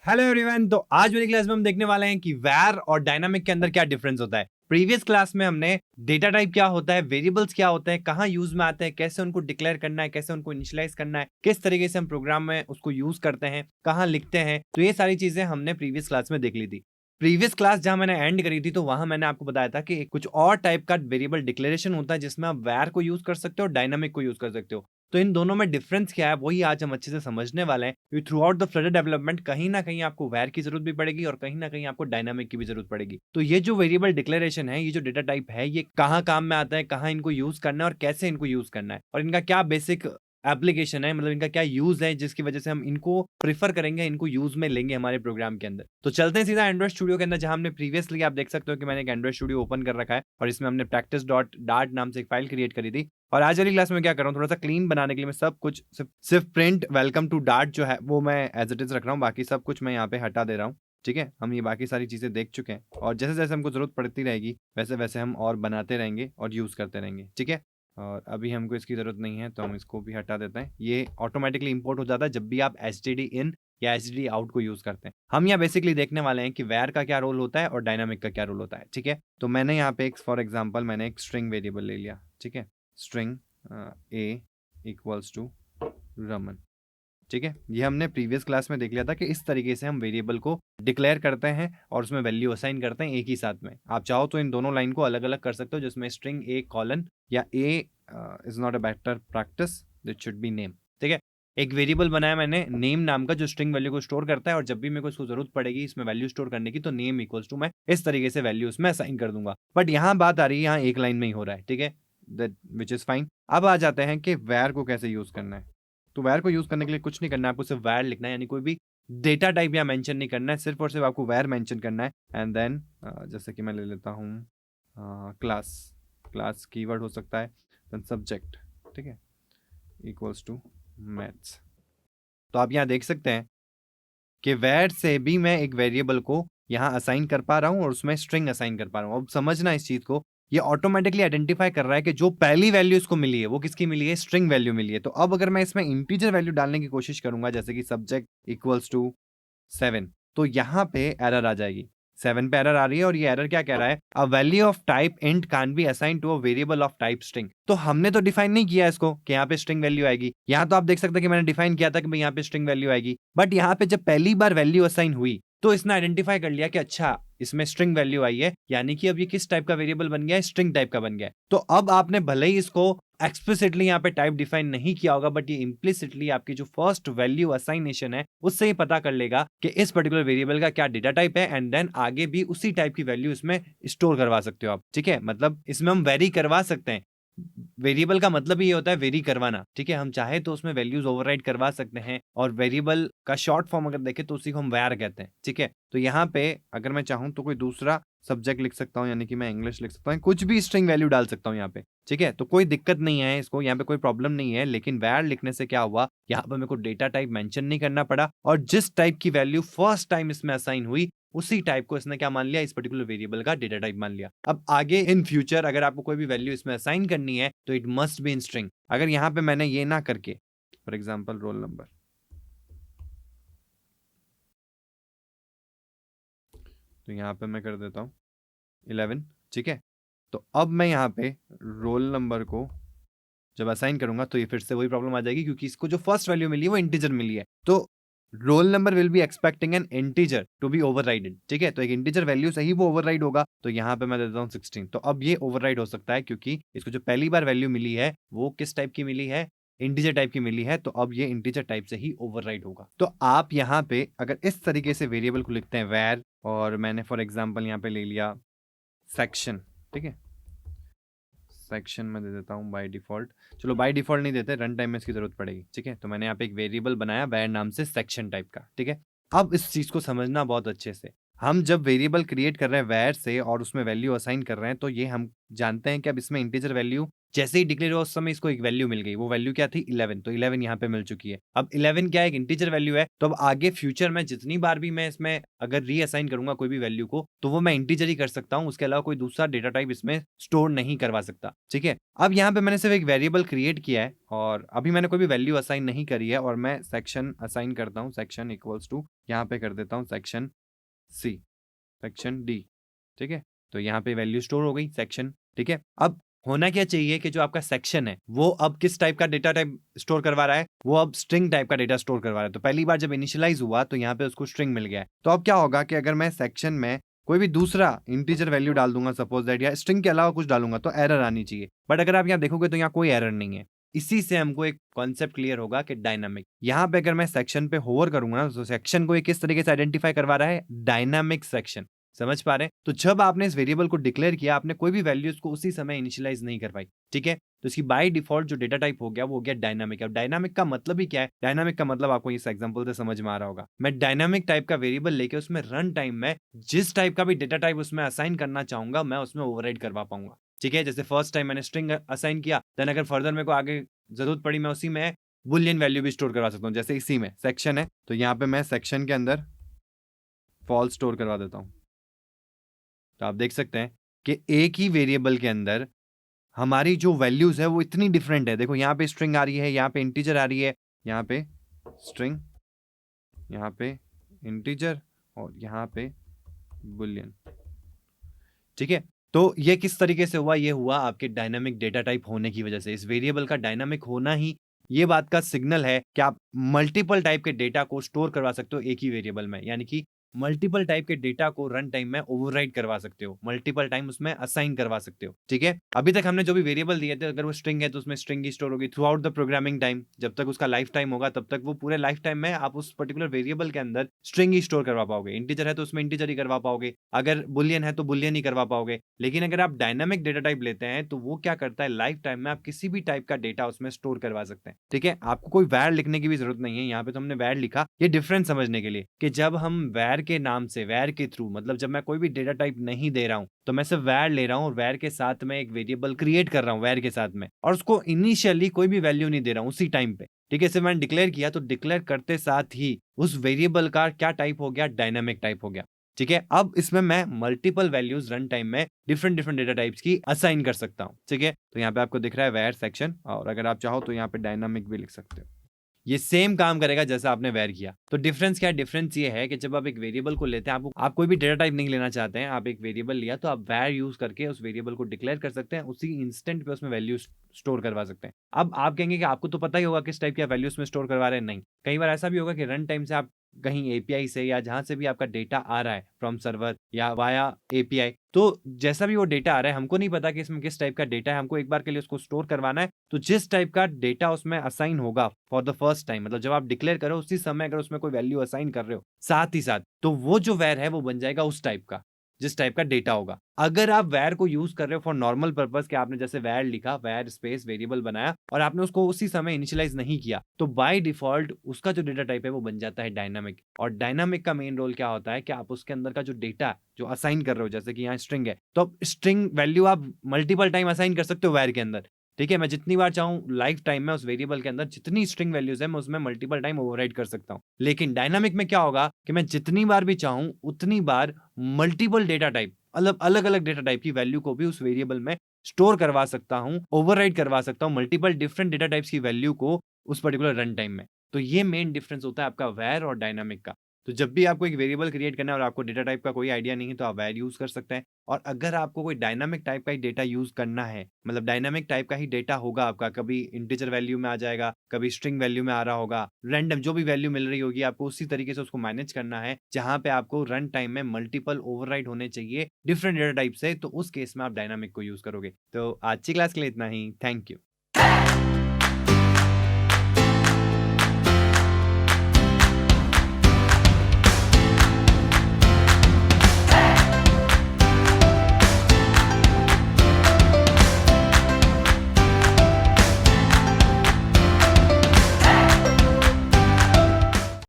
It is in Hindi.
Hello everyone. तो आज वाली क्लास में हम देखने वाले हैं कि वैर और डायनामिक के अंदर क्या डिफरेंस होता है। प्रीवियस क्लास में हमने डेटा टाइप क्या होता है, वेरिएबल्स क्या होते हैं, कहाँ यूज में आते हैं, कैसे उनको डिक्लेयर करना है, कैसे उनको इनिशियलाइज करना है, किस तरीके से हम प्रोग्राम में उसको यूज करते हैं, कहाँ लिखते हैं, तो ये सारी चीजें हमने प्रीवियस क्लास में देख ली थी। प्रीवियस क्लास जहां मैंने एंड करी थी तो वहां मैंने आपको बताया था कि कुछ और टाइप का वेरिएबल डिक्लेरेशन होता है जिसमें आप वैर को यूज कर सकते हो और डायनामिक को यूज कर सकते हो। तो इन दोनों में डिफरेंस क्या है वही आज हम अच्छे से समझने वाले हैं, क्योंकि through out the Flutter development कहीं ना कहीं आपको वैर की जरूरत भी पड़ेगी और कहीं ना कहीं आपको डायनामिक की भी जरूरत पड़ेगी। तो ये जो वेरिएबल डिक्लेरेशन है, ये जो डेटा टाइप है, ये कहाँ काम में आता है, कहाँ इनको यूज करना है और कैसे इनको यूज करना है और इनका क्या बेसिक एप्लीकेशन है, मतलब इनका क्या यूज है जिसकी वजह से हम इनको प्रीफर करेंगे, इनको यूज में लेंगे हमारे प्रोग्राम के अंदर। तो चलते हैं सीधा एंड्रॉइड स्टूडियो के अंदर, जहां हमने प्रीवियसली आप देख सकते हो कि मैंने एक एंड्रॉइड स्टूडियो ओपन कर रखा है और इसमें हमने प्रैक्टिस डॉट डार्ट नाम से एक फाइल क्रिएट करी थी। और आज वाली क्लास में क्या कर रहा हूँ, थोड़ा सा क्लीन बनाने के लिए मैं सब कुछ सिर्फ प्रिंट वेलकम टू डार्ट जो है वो मैं एज इट इज रख रहा हूँ, बाकी सब कुछ मैं यहाँ पे हटा दे रहा हूँ। ठीक है, हम ये बाकी सारी चीजें देख चुके हैं और जैसे जैसे हमको जरूरत पड़ती रहेगी वैसे वैसे हम और बनाते रहेंगे और यूज करते रहेंगे। ठीक है, और अभी हमको इसकी ज़रूरत नहीं है तो हम इसको भी हटा देते हैं। ये ऑटोमेटिकली इंपोर्ट हो जाता है जब भी आप एचटीडी इन या एचटीडी आउट को यूज़ करते हैं। हम यहाँ बेसिकली देखने वाले हैं कि वैर का क्या रोल होता है और डायनामिक का क्या रोल होता है। ठीक है, तो मैंने यहाँ पे एक फॉर एग्जांपल मैंने एक स्ट्रिंग वेरिएबल ले लिया। ठीक है, string A equals to Raman. ठीक है, ये हमने प्रीवियस क्लास में देख लिया था कि इस तरीके से हम वेरिएबल को डिक्लेयर करते हैं और उसमें वैल्यू असाइन करते हैं एक ही साथ में। आप चाहो तो इन दोनों लाइन को अलग अलग कर सकते हो, जिसमें स्ट्रिंग ए कॉलन या A is not a better practice, that should be name. ठीक है, एक वेरिएबल बनाया मैंने नेम नाम का जो स्ट्रिंग वैल्यू को स्टोर करता है और जब भी मेरे को इसको जरूरत पड़ेगी इसमें वैल्यू स्टोर करने की तो नेम इक्वल्स टू मैं इस तरीके से वैल्यू उसमें असाइन कर दूंगा। बट यहाँ बात आ रही है, यहाँ एक लाइन में ही हो रहा है। ठीक है, दैट विच इज फाइन। अब आ जाते हैं कि वैर को कैसे यूज करना है। तो वैर को यूज करने के लिए कुछ नहीं करना है, आपको सिर्फ वैर लिखना है, यानी कोई भी डेटा टाइप या मेंशन नहीं करना है, सिर्फ और सिर्फ आपको वैर मेंशन करना है। एंड देन जैसे कि मैं ले लेता हूँ क्लास। क्लास कीवर्ड हो सकता है, देन सब्जेक्ट। ठीक है, इक्वल्स टू मैथ्स। तो आप यहाँ देख सकते हैं कि वैर से भी मैं एक वेरिएबल को यहाँ असाइन कर पा रहा हूँ और उसमें स्ट्रिंग असाइन कर पा रहा हूँ। अब समझना इस चीज को, ये ऑटोमेटिकली आइडेंटिफाई कर रहा है कि जो पहली वैल्यू इसको मिली है वो किसकी मिली है, स्ट्रिंग वैल्यू मिली है। तो अब अगर मैं इसमें इंटीजर वैल्यू डालने की कोशिश करूंगा जैसे कि सब्जेक्ट इक्वल्स टू 7, तो यहाँ पे एरर आ जाएगी। 7 पे एरर आ रही है और ये एरर क्या कह रहा है, a value of type int can be assigned to a variable of type string. तो हमने तो डिफाइन नहीं किया इसको कि यहाँ पे स्ट्रिंग वैल्यू आएगी। यहाँ तो आप देख सकते हैं कि मैंने डिफाइन किया था कि भाई यहाँ पे स्ट्रिंग वैल्यू आएगी, बट यहाँ पे जब पहली बार वैल्यू असाइन हुई तो इसने आइडेंटिफाई कर लिया कि अच्छा इसमें स्ट्रिंग वैल्यू आई है, यानी कि अब ये किस टाइप का वेरिएबल बन गया है, स्ट्रिंग टाइप का बन गया है। तो अब आपने भले ही इसको एक्सप्लिसिटली यहाँ पे टाइप डिफाइन नहीं किया होगा, बट ये इम्प्लिसिटली आपकी जो फर्स्ट वैल्यू असाइनेशन है उससे ही पता कर लेगा कि इस पर्टिकुलर वेरिएबल का क्या डेटा टाइप है, एंड देन आगे भी उसी टाइप की वैल्यू इसमें स्टोर करवा सकते हो आप। ठीक है, मतलब इसमें हम वेरी करवा सकते हैं। वेरिएबल का मतलब ही ये होता है वेरी करवाना। ठीक है, हम चाहे तो उसमें वैल्यूज ओवरराइड करवा सकते हैं और वेरिएबल का शॉर्ट फॉर्म अगर देखें तो उसी को हम वैर कहते हैं। ठीक है, तो यहाँ पे अगर मैं चाहूँ तो कोई दूसरा सब्जेक्ट लिख सकता हूँ, यानी कि मैं इंग्लिश लिख सकता हूँ, कुछ भी स्ट्रिंग वैल्यू डाल सकता हूँ यहाँ पे। ठीक है, तो कोई दिक्कत नहीं है, इसको यहाँ पे कोई प्रॉब्लम नहीं है। लेकिन वैर लिखने से क्या हुआ, यहाँ पे मेरे को डेटा टाइप मेंशन नहीं करना पड़ा और जिस टाइप की वैल्यू फर्स्ट टाइम इसमें असाइन हुई उसी टाइप को इसने क्या मान लिया, इस पर्टिकुलर वेरिएबल का डेटा टाइप मान लिया। अब आगे इन फ्यूचर अगर आपको कोई भी वैल्यू इसमें असाइन करनी है तो it must be in string. अगर यहाँ पे मैंने ये ना करके फॉर एग्जांपल रोल नंबर, तो यहाँ पे मैं कर देता हूँ 11। ठीक है, तो अब मैं यहाँ पे रोल नंबर को जब असाइन करूंगा तो ये फिर से वही प्रॉब्लम आ जाएगी, क्योंकि इसको जो फर्स्ट वैल्यू मिली है वो इंटीजर मिली है। तो roll number will be expecting an integer to be overrided. ठीक है, तो एक इंटीजर वैल्यू से ही वो ओवरराइड होगा। तो यहाँ पे मैं देता हूँ 16। तो अब ये ओवरराइड हो सकता है क्योंकि इसको जो पहली बार वैल्यू मिली है वो किस टाइप की मिली है, इंटीजर टाइप की मिली है। तो अब ये इंटीजर टाइप से ही ओवरराइड होगा। तो आप यहाँ पे अगर इस तरीके से वेरिएबल को लिखते हैं वैर, और मैंने फॉर एग्जाम्पल यहाँ पे ले लिया सेक्शन। ठीक है, सेक्शन में दे देता हूँ बाय डिफॉल्ट। चलो बाय डिफॉल्ट नहीं देते, रन टाइम में इसकी जरूरत पड़ेगी। ठीक है, तो मैंने यहाँ पे एक वेरिएबल बनाया वैर नाम से सेक्शन टाइप का। ठीक है, अब इस चीज को समझना बहुत अच्छे से। हम जब वेरिएबल क्रिएट कर रहे हैं वैर से और उसमें वैल्यू असाइन कर रहे हैं, तो ये हम जानते हैं कि अब इसमें इंटीजर वैल्यू जैसे ही डिक्लेयर हुआ उस समय इसको एक वैल्यू मिल गई। वो वैल्यू क्या थी? 11। तो 11 यहाँ पे मिल चुकी है। अब 11 क्या है? एक इंटीजर वैल्यू है। तो अब आगे फ्यूचर में जितनी बार भी मैं इसमें अगर रीअसाइन करूंगा कोई भी वैल्यू को, तो वो मैं इंटीजर ही कर सकता हूँ। उसके अलावा कोई दूसरा डेटा टाइप इसमें स्टोर नहीं करवा सकता। ठीक है, अब यहाँ पे मैंने सिर्फ एक वेरिएबल क्रिएट किया है और अभी मैंने कोई भी वैल्यू असाइन नहीं करी है और मैं सेक्शन असाइन करता हूँ। सेक्शन इक्वल्स टू यहाँ पे कर देता हूँ सेक्शन सी, सेक्शन डी। ठीक है, तो यहाँ पे वैल्यू स्टोर हो गई सेक्शन। ठीक है, अब होना क्या चाहिए कि जो आपका सेक्शन है वो अब किस टाइप का डेटा टाइप स्टोर करवा रहा है? वो अब स्ट्रिंग टाइप का डेटा स्टोर करवा रहा है। तो पहली बार जब इनिशियलाइज हुआ तो यहाँ पे उसको स्ट्रिंग मिल गया है। तो अब क्या होगा कि अगर मैं सेक्शन में कोई भी दूसरा इंटीजर वैल्यू डाल दूंगा सपोज दैट, या स्ट्रिंग के अलावा कुछ डालूंगा, तो एरर आनी चाहिए। बट अगर आप यहाँ देखोगे तो यहाँ कोई एरर नहीं है। इसी से हमको एक कॉन्सेप्ट क्लियर होगा कि डायनामिक, यहाँ पे अगर मैं सेक्शन पे होवर करूंगा ना, तो सेक्शन को ये किस तरीके से आइडेंटिफाई करवा रहा है? Dynamic section. समझ पा रहे हैं? तो जब आपने इस वेरिएबल को डिक्लेयर किया, आपने कोई भी वैल्यूज को उसी समय इनिशियलाइज नहीं करवाई। ठीक है, तो इसकी बाय डिफॉल्ट जो डेटा टाइप हो गया वो हो गया डायनामिक। अब डायनामिक का मतलब ही क्या है? डायनामिक का मतलब आपको इस एग्जांपल से समझ में आ रहा होगा। मैं डायनामिक टाइप का वेरिएबल लेके उसमें रन टाइम में जिस टाइप का भी डेटा टाइप उसमें असाइन करना चाहूंगा, मैं उसमें ओवरराइड करवा पाऊंगा। ठीक है, जैसे फर्स्ट टाइम मैंने स्ट्रिंग असाइन किया, देन अगर फर्दर मेरे को आगे जरूरत पड़ी मैं उसी में बुलियन वैल्यू भी स्टोर करवा सकता हूँ। जैसे इसी में सेक्शन है तो यहाँ पे मैं सेक्शन के अंदर फॉल्स स्टोर करवा देता हूँ। तो आप देख सकते हैं कि एक ही वेरिएबल के अंदर हमारी जो वैल्यूज है वो इतनी डिफरेंट है। देखो यहाँ पे स्ट्रिंग आ रही है, यहाँ पे इंटीजर आ रही है, यहाँ पे स्ट्रिंग, यहाँ पे इंटीजर और यहाँ पे बुलियन। ठीक है, तो ये किस तरीके से हुआ? ये हुआ आपके डायनामिक डेटा टाइप होने की वजह से। इस वेरिएबल का डायनामिक होना ही ये बात का सिग्नल है कि आप मल्टीपल टाइप के डेटा को स्टोर करवा सकते हो एक ही वेरिएबल में, यानी कि मल्टीपल टाइप के डेटा को रन टाइम में ओवरराइड करवा सकते हो, मल्टीपल टाइम उसमें असाइन करवा सकते हो। ठीक है, अभी तक हमने जो भी वेरिएबल दिए थे, अगर वो स्ट्रिंग है तो उसमें स्ट्रिंग ही स्टोर होगी through out the programming time. जब तक उसका लाइफ टाइम होगा तब तक वो पूरे लाइफ टाइम में आप उस पर्टिकुलर वेरिएबल के अंदर स्ट्रिंग ही स्टोर करवा पाओगे। इंटीजर है तो उसमें इंटीजर ही करवा पाओगे, अगर बुलियन है तो बुलियन ही करवा पाओगे। लेकिन अगर आप डायनामिक डेटा टाइप लेते हैं तो वो क्या करता है? लाइफ टाइम में आप किसी भी टाइप का डेटा उसमें स्टोर करवा सकते हैं। ठीक है, आपको कोई वैर लिखने की भी जरूरत नहीं है। यहाँ पे तो हमने वैर लिखा ये डिफरेंस समझने के लिए कि जब हम वैर के नाम से, वैर के थ्रू, मतलब जब मैं कोई भी डेटा टाइप नहीं दे रहा हूं तो मैं सिर्फ वैर ले रहा हूं और वैर के साथ में एक वेरिएबल क्रिएट कर रहा हूं वैर के साथ में, और उसको इनिशियली कोई भी वैल्यू नहीं दे रहा हूं उसी टाइम पे। ठीक है, इसे मैंने डिक्लेयर किया तो डिक्लेयर करते साथ ही उस वेरिएबल का क्या टाइप हो गया? डायनामिक टाइप हो गया। ठीक है, अब इसमें मैं मल्टीपल वैल्यूज रन टाइम में डिफरेंट डिफरेंट डेटा टाइप्स की असाइन कर सकता हूं। ठीक है, तो यहाँ पे आपको दिख रहा है वैर सेक्शन, और अगर आप चाहो तो यहाँ पे डायनामिक भी लिख सकते हो। ये सेम काम करेगा जैसा आपने वैर किया। तो डिफरेंस क्या है? डिफरेंस ये है कि जब आप एक वेरिएबल को लेते हैं, आप कोई भी डेटा टाइप नहीं लेना चाहते हैं, आप एक वेरिएबल लिया तो आप वैर यूज करके उस वेरिएबल को डिक्लेयर कर सकते हैं, उसी इंस्टेंट पे उसमें वैल्यू स्टोर करवा सकते हैं। अब आप कहेंगे कि आपको तो पता ही होगा किस टाइप की वैल्यूज में स्टोर करवा रहे हैं। नहीं, कई बार ऐसा भी होगा कि रन टाइम से आप कहीं एपीआई से या जहां से भी आपका डेटा आ रहा है फ्रॉम सर्वर या वाया एपीआई, तो जैसा भी वो डेटा आ रहा है हमको नहीं पता कि इसमें किस टाइप का डेटा है, हमको एक बार के लिए उसको स्टोर करवाना है। तो जिस टाइप का डेटा उसमें असाइन होगा फॉर द फर्स्ट टाइम, मतलब जब आप डिक्लेयर करो उसी समय अगर उसमें कोई वैल्यू असाइन कर रहे हो साथ ही साथ, तो वो जो वैर है वो बन जाएगा उस टाइप का जिस टाइप का डेटा होगा। अगर आप वैर को यूज कर रहे हो फॉर नॉर्मल पर्पस कि आपने जैसे वैर लिखा, वैर स्पेस वेरिएबल बनाया और आपने उसको उसी समय इनिशियलाइज नहीं किया, तो बाय डिफॉल्ट उसका जो डेटा टाइप है वो बन जाता है डायनामिक। और डायनामिक का मेन रोल क्या होता है कि आप उसके अंदर का जो डेटा जो असाइन कर रहे हो, जैसे कि यहाँ स्ट्रिंग है तो स्ट्रिंग वैल्यू आप मल्टीपल टाइम असाइन कर सकते हो वैर के अंदर। ठीक है, मैं जितनी बार चाहूं लाइफ टाइम में उस वेरिएबल के अंदर जितनी स्ट्रिंग वैल्यूज है मैं उसमें मल्टीपल टाइम ओवरराइड कर सकता हूं। लेकिन डायनामिक में क्या होगा कि मैं जितनी बार भी चाहूं उतनी बार मल्टीपल डेटा टाइप, मतलब अलग अलग डेटा टाइप की वैल्यू को भी उस वेरिएबल में स्टोर करवा सकता हूं, ओवरराइड करवा सकता हूं मल्टीपल डिफरेंट डेटा टाइप्स की वैल्यू को उस पर्टिकुलर रन टाइम में। तो ये मेन डिफरेंस होता है आपका वैर और डायनामिक का। तो जब भी आपको एक वेरिएबल क्रिएट करना है और आपको डेटा टाइप का कोई आइडिया नहीं है तो आप वैर यूज कर सकते हैं। और अगर आपको कोई डायनामिक टाइप का ही डेटा यूज करना है, मतलब डायनामिक टाइप का ही डेटा होगा आपका, कभी इंटीजर वैल्यू में आ जाएगा, कभी स्ट्रिंग वैल्यू में आ रहा होगा, रैंडम जो भी वैल्यू मिल रही होगी आपको उसी तरीके से उसको मैनेज करना है, जहां पे आपको रन टाइम में मल्टीपल ओवरराइड होने चाहिए डिफरेंट डेटा टाइप से, तो उस केस में आप डायनामिक को यूज करोगे। तो आज की क्लास के लिए इतना ही। Thank you.